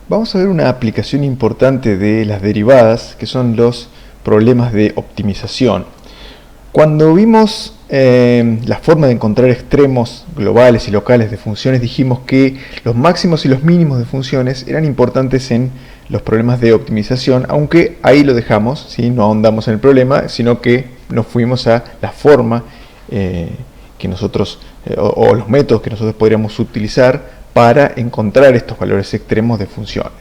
Vamos a ver una aplicación importante de las derivadas, que son los problemas de optimización. Cuando vimos la forma de encontrar extremos globales y locales de funciones, dijimos que los máximos y los mínimos de funciones eran importantes en los problemas de optimización, aunque ahí lo dejamos, ¿sí? No ahondamos en el problema, sino que nos fuimos a la forma que nosotros, o los métodos que nosotros podríamos utilizar para encontrar estos valores extremos de funciones.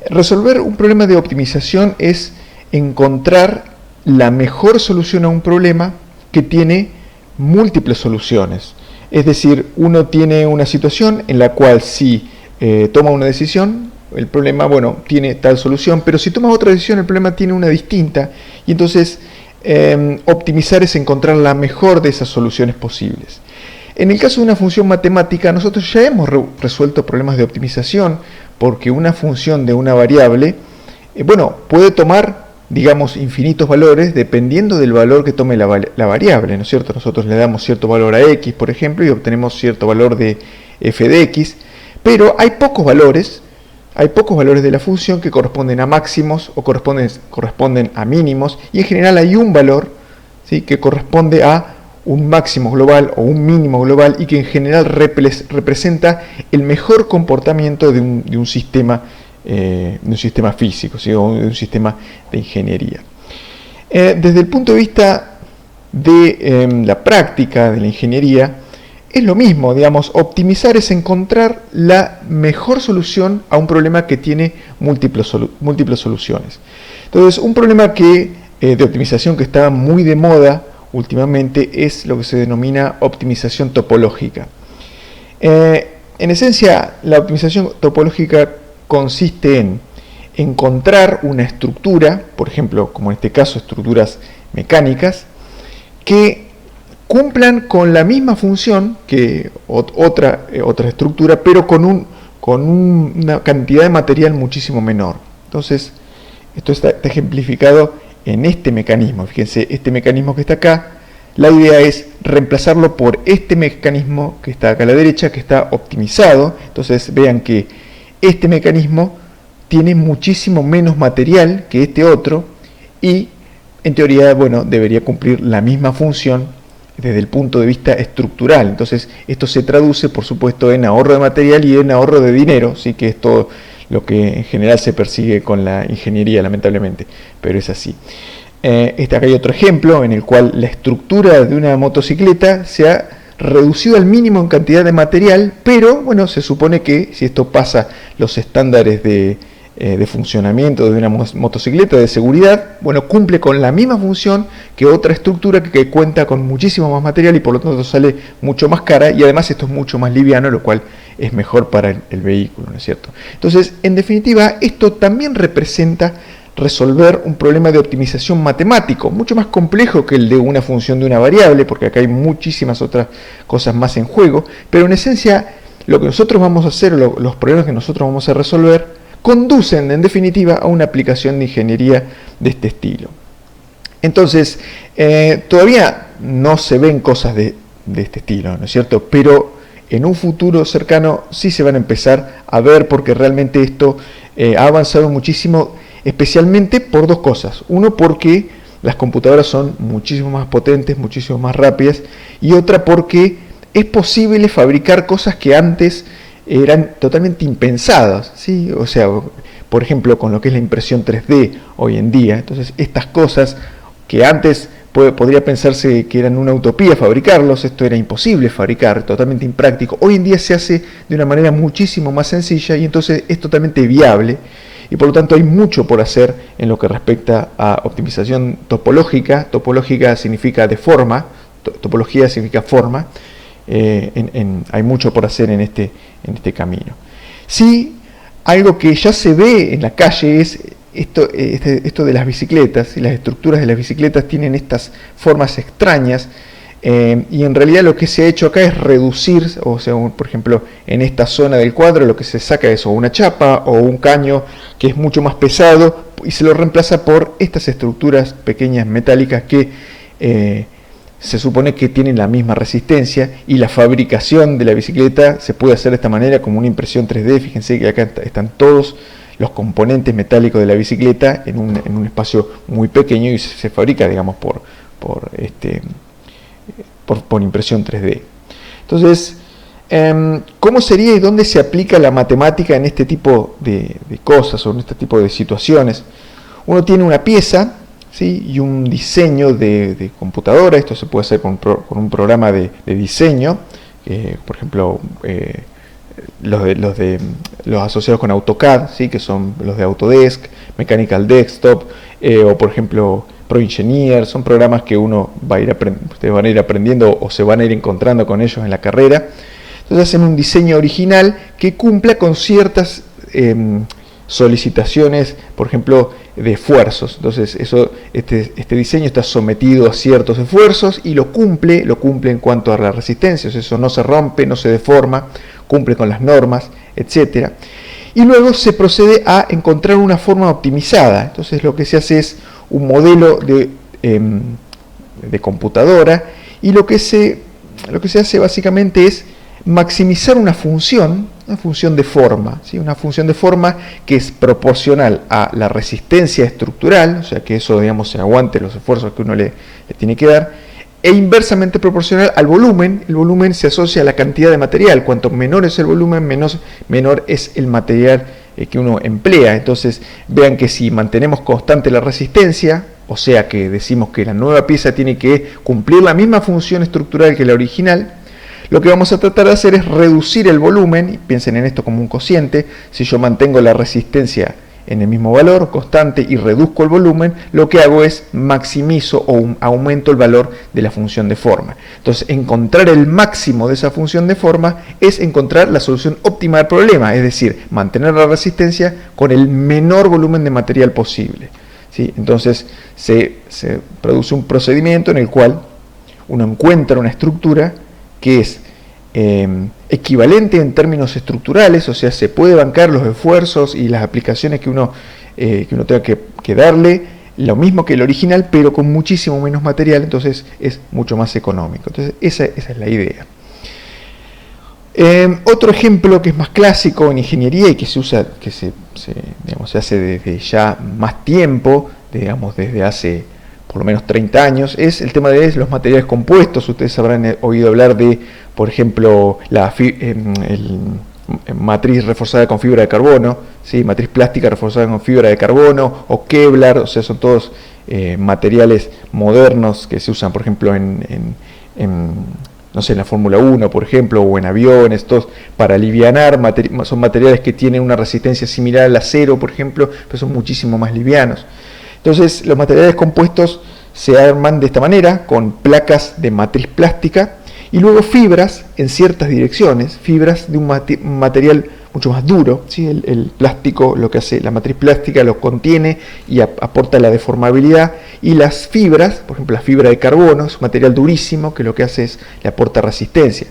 Resolver un problema de optimización es encontrar la mejor solución a un problema que tiene múltiples soluciones. Es decir, uno tiene una situación en la cual si toma una decisión, el problema, bueno, tiene tal solución, pero si toma otra decisión, el problema tiene una distinta, y entonces optimizar es encontrar la mejor de esas soluciones posibles. En el caso de una función matemática, nosotros ya hemos resuelto problemas de optimización, porque una función de una variable, puede tomar, digamos, infinitos valores dependiendo del valor que tome la variable, ¿no es cierto? Nosotros le damos cierto valor a x, por ejemplo, y obtenemos cierto valor de f de x, pero hay pocos valores de la función que corresponden a máximos o corresponden a mínimos, y en general hay un valor, ¿sí?, que corresponde a un máximo global o un mínimo global, y que en general representa el mejor comportamiento de un sistema físico, ¿sí?, o de un sistema de ingeniería. Desde el punto de vista de la práctica de la ingeniería, es lo mismo, digamos, optimizar es encontrar la mejor solución a un problema que tiene múltiples soluciones. Entonces, un problema de optimización que está muy de moda últimamente es lo que se denomina optimización topológica. En esencia, la optimización topológica consiste en encontrar una estructura, por ejemplo, como en este caso, estructuras mecánicas, que cumplan con la misma función que otra estructura, pero con una cantidad de material muchísimo menor. Entonces, esto está ejemplificado en este mecanismo. Fíjense, este mecanismo que está acá, la idea es reemplazarlo por este mecanismo que está acá a la derecha, que está optimizado. Entonces vean que este mecanismo tiene muchísimo menos material que este otro, y en teoría, debería cumplir la misma función desde el punto de vista estructural. Entonces esto se traduce, por supuesto, en ahorro de material y en ahorro de dinero, ¿sí?, que es todo lo que en general se persigue con la ingeniería, lamentablemente, pero es así. Acá hay otro ejemplo en el cual la estructura de una motocicleta se ha reducido al mínimo en cantidad de material, pero se supone que si esto pasa los estándares de funcionamiento de una motocicleta de seguridad, cumple con la misma función que otra estructura que cuenta con muchísimo más material, y por lo tanto sale mucho más cara, y además esto es mucho más liviano, lo cual es mejor para el vehículo, ¿no es cierto? Entonces, en definitiva, esto también representa resolver un problema de optimización matemático, mucho más complejo que el de una función de una variable, porque acá hay muchísimas otras cosas más en juego, pero en esencia lo que nosotros vamos a hacer, los problemas que nosotros vamos a resolver, conducen en definitiva a una aplicación de ingeniería de este estilo. Entonces, todavía no se ven cosas de este estilo, ¿no es cierto? Pero en un futuro cercano sí se van a empezar a ver, porque realmente esto ha avanzado muchísimo, especialmente por dos cosas. Uno, porque las computadoras son muchísimo más potentes, muchísimo más rápidas, y otra porque es posible fabricar cosas que antes eran totalmente impensadas, ¿sí? O sea, por ejemplo, con lo que es la impresión 3D hoy en día. Entonces, estas cosas que antes podría pensarse que eran una utopía fabricarlos, esto era imposible fabricar, totalmente impráctico, hoy en día se hace de una manera muchísimo más sencilla, y entonces es totalmente viable, y por lo tanto hay mucho por hacer en lo que respecta a optimización topológica. Topológica significa de forma, topología significa forma. Hay mucho por hacer en este camino. Sí, algo que ya se ve en la calle es esto de las bicicletas, y las estructuras de las bicicletas tienen estas formas extrañas, y en realidad lo que se ha hecho acá es reducir, o sea, por ejemplo, en esta zona del cuadro lo que se saca es o una chapa o un caño que es mucho más pesado, y se lo reemplaza por estas estructuras pequeñas metálicas que se supone que tienen la misma resistencia, y la fabricación de la bicicleta se puede hacer de esta manera, como una impresión 3D. Fíjense que acá están todos los componentes metálicos de la bicicleta en un espacio muy pequeño, y se fabrica, digamos, por impresión 3D. Entonces, ¿cómo sería y dónde se aplica la matemática en este tipo de cosas o en este tipo de situaciones? Uno tiene una pieza, ¿sí?, y un diseño de computadora. Esto se puede hacer con un programa de diseño, por ejemplo, los asociados con AutoCAD, ¿sí?, que son los de Autodesk, Mechanical Desktop, o por ejemplo ProEngineer. Son programas que ustedes van a ir aprendiendo o se van a ir encontrando con ellos en la carrera. Entonces hacen un diseño original que cumpla con ciertas solicitaciones, por ejemplo, de esfuerzos. Entonces este diseño está sometido a ciertos esfuerzos y lo cumple en cuanto a la resistencia. Eso no se rompe, no se deforma, cumple con las normas, etc. Y luego se procede a encontrar una forma optimizada. Entonces lo que se hace es un modelo de computadora, y lo que se hace básicamente es maximizar una función de forma, ¿sí?, una función de forma que es proporcional a la resistencia estructural, o sea que eso, digamos, se aguante los esfuerzos que uno le tiene que dar, e inversamente proporcional al volumen. El volumen se asocia a la cantidad de material. Cuanto menor es el volumen, menor es el material que uno emplea. Entonces vean que si mantenemos constante la resistencia, o sea que decimos que la nueva pieza tiene que cumplir la misma función estructural que la original, lo que vamos a tratar de hacer es reducir el volumen. Y piensen en esto como un cociente. Si yo mantengo la resistencia en el mismo valor constante y reduzco el volumen, lo que hago es maximizo o aumento el valor de la función de forma. Entonces, encontrar el máximo de esa función de forma es encontrar la solución óptima del problema, es decir, mantener la resistencia con el menor volumen de material posible, ¿sí? Entonces se produce un procedimiento en el cual uno encuentra una estructura que es equivalente en términos estructurales, o sea, se puede bancar los esfuerzos y las aplicaciones que uno tenga que darle, lo mismo que el original, pero con muchísimo menos material. Entonces es mucho más económico. Entonces esa es la idea. Otro ejemplo que es más clásico en ingeniería y que se usa, se hace desde ya más tiempo, digamos desde hace por lo menos 30 años, es el tema de los materiales compuestos. Ustedes habrán oído hablar de, por ejemplo, matriz reforzada con fibra de carbono, ¿sí?, matriz plástica reforzada con fibra de carbono, o Kevlar. O sea, son todos materiales modernos que se usan, por ejemplo, no sé, en la Fórmula 1, por ejemplo, o en aviones, todos para alivianar. Son materiales que tienen una resistencia similar al acero, por ejemplo, pero son muchísimo más livianos. Entonces, los materiales compuestos se arman de esta manera, con placas de matriz plástica y luego fibras en ciertas direcciones, fibras de un material mucho más duro, ¿sí? El plástico, lo que hace la matriz plástica, lo contiene y aporta la deformabilidad, y las fibras, por ejemplo la fibra de carbono, es un material durísimo que lo que hace es le aporta resistencia.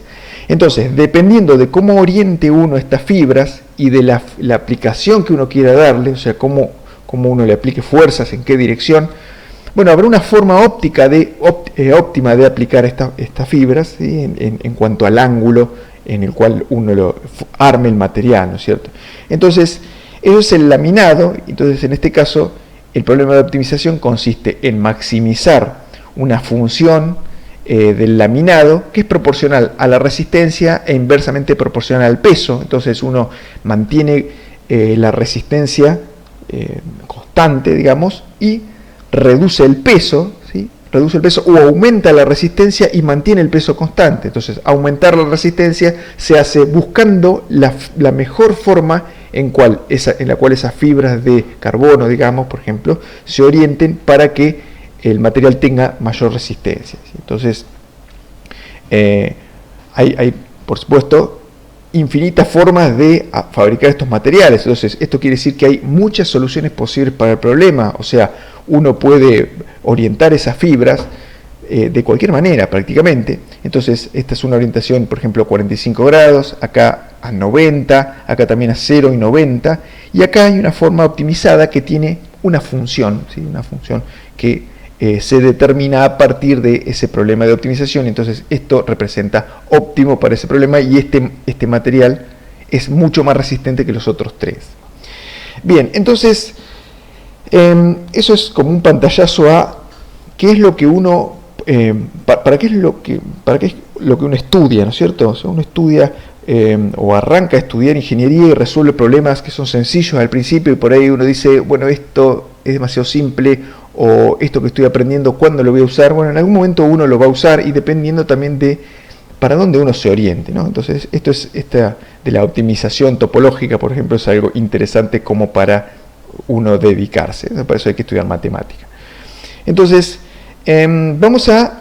Entonces, dependiendo de cómo oriente uno estas fibras y de la aplicación que uno quiera darle, o sea, cómo uno le aplique fuerzas, en qué dirección, bueno, habrá una forma óptima de aplicar estas fibras, ¿sí?, en cuanto al ángulo en el cual uno arme el material, ¿no es cierto? Entonces, eso es el laminado. Entonces, en este caso, el problema de optimización consiste en maximizar una función del laminado que es proporcional a la resistencia e inversamente proporcional al peso. Entonces, uno mantiene la resistencia constante, digamos, y reduce el peso, ¿sí?, o aumenta la resistencia y mantiene el peso constante. Entonces, aumentar la resistencia se hace buscando la mejor forma en la cual esas fibras de carbono, digamos, por ejemplo, se orienten para que el material tenga mayor resistencia, ¿sí? Entonces, hay, por supuesto, infinitas formas de fabricar estos materiales. Entonces, esto quiere decir que hay muchas soluciones posibles para el problema. O sea, uno puede orientar esas fibras de cualquier manera prácticamente. Entonces, esta es una orientación, por ejemplo, a 45 grados, acá a 90, acá también a 0 y 90, y acá hay una forma optimizada que tiene una función, ¿sí?, una función que se determina a partir de ese problema de optimización. Entonces esto representa óptimo para ese problema y este material es mucho más resistente que los otros tres. Bien, entonces eso es como un pantallazo a qué es lo que uno, para qué es lo que uno estudia, ¿no es cierto? O sea, uno estudia o arranca a estudiar ingeniería y resuelve problemas que son sencillos al principio y por ahí uno dice, bueno, esto es demasiado simple, o esto que estoy aprendiendo, ¿cuándo lo voy a usar? Bueno, en algún momento uno lo va a usar y dependiendo también de para dónde uno se oriente, ¿no? Entonces, esta de la optimización topológica, por ejemplo, es algo interesante como para uno dedicarse, ¿no? Para eso hay que estudiar matemática. Entonces, nosotros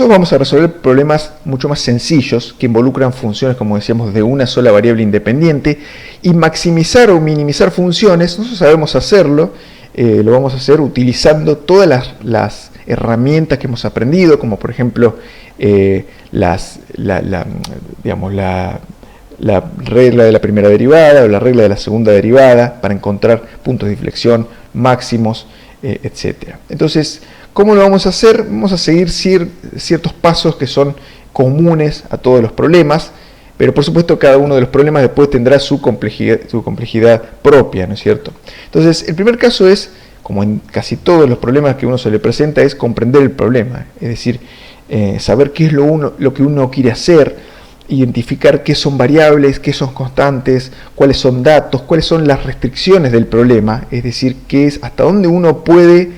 vamos a resolver problemas mucho más sencillos que involucran funciones, como decíamos, de una sola variable independiente, y maximizar o minimizar funciones. Nosotros sabemos hacerlo. Lo vamos a hacer utilizando todas las herramientas que hemos aprendido, como por ejemplo la regla de la primera derivada o la regla de la segunda derivada para encontrar puntos de inflexión máximos, etc. Entonces, ¿cómo lo vamos a hacer? Vamos a seguir ciertos pasos que son comunes a todos los problemas, pero por supuesto cada uno de los problemas después tendrá su complejidad propia, ¿no es cierto? Entonces, el primer caso es, como en casi todos los problemas que uno se le presenta, es comprender el problema, es decir, saber qué es lo que uno quiere hacer, identificar qué son variables, qué son constantes, cuáles son datos, cuáles son las restricciones del problema, es decir, qué es hasta dónde uno puede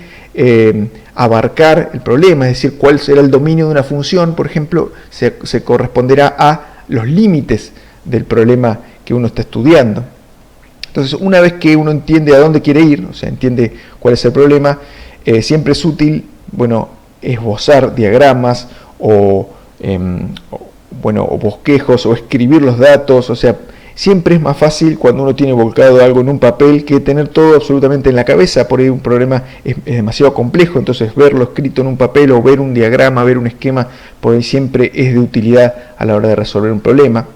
abarcar el problema, es decir, cuál será el dominio de una función, por ejemplo, se corresponderá a los límites del problema que uno está estudiando. Entonces, una vez que uno entiende a dónde quiere ir, o sea, entiende cuál es el problema, siempre es útil, bueno, esbozar diagramas o bosquejos o escribir los datos. O sea, siempre es más fácil cuando uno tiene volcado algo en un papel que tener todo absolutamente en la cabeza. Por ahí un problema es demasiado complejo, entonces verlo escrito en un papel o ver un diagrama, ver un esquema, por ahí siempre es de utilidad a la hora de resolver un problema.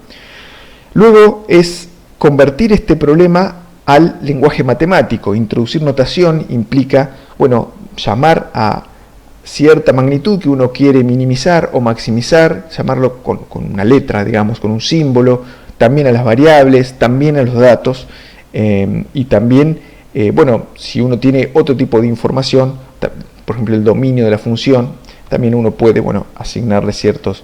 Luego es convertir este problema al lenguaje matemático. Introducir notación implica, bueno, llamar a cierta magnitud que uno quiere minimizar o maximizar, llamarlo con una letra, digamos, con un símbolo, también a las variables, también a los datos, y también, bueno, si uno tiene otro tipo de información, por ejemplo el dominio de la función, también uno puede, bueno, asignarle ciertos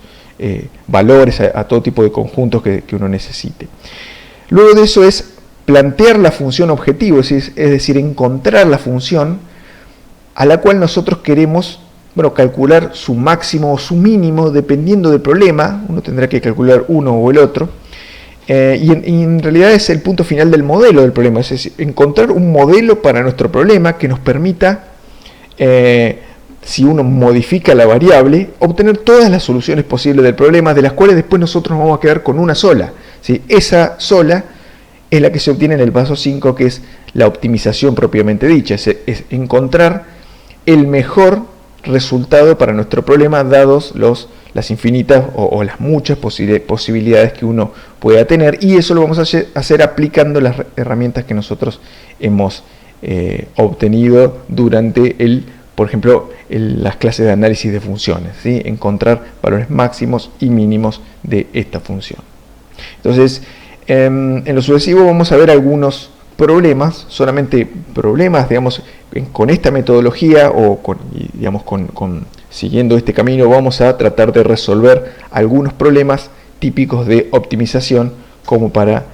valores a todo tipo de conjuntos que uno necesite. Luego de eso es plantear la función objetivo, es decir, encontrar la función a la cual nosotros queremos, bueno, calcular su máximo o su mínimo dependiendo del problema. Uno tendrá que calcular uno o el otro. Y en realidad es el punto final del modelo del problema, es decir, encontrar un modelo para nuestro problema que nos permita, si uno modifica la variable, obtener todas las soluciones posibles del problema, de las cuales después nosotros nos vamos a quedar con una sola, ¿sí? Esa sola es la que se obtiene en el paso 5, que es la optimización propiamente dicha, es encontrar el mejor resultado para nuestro problema dados las infinitas o las muchas posibilidades que uno pueda tener, y eso lo vamos a hacer aplicando las herramientas que nosotros hemos obtenido durante por ejemplo, las clases de análisis de funciones, ¿sí? Encontrar valores máximos y mínimos de esta función. Entonces, en lo sucesivo vamos a ver algunos problemas, solamente problemas, digamos, con esta metodología o siguiendo este camino vamos a tratar de resolver algunos problemas típicos de optimización como para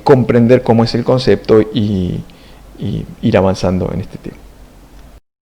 comprender cómo es el concepto y ir avanzando en este tema.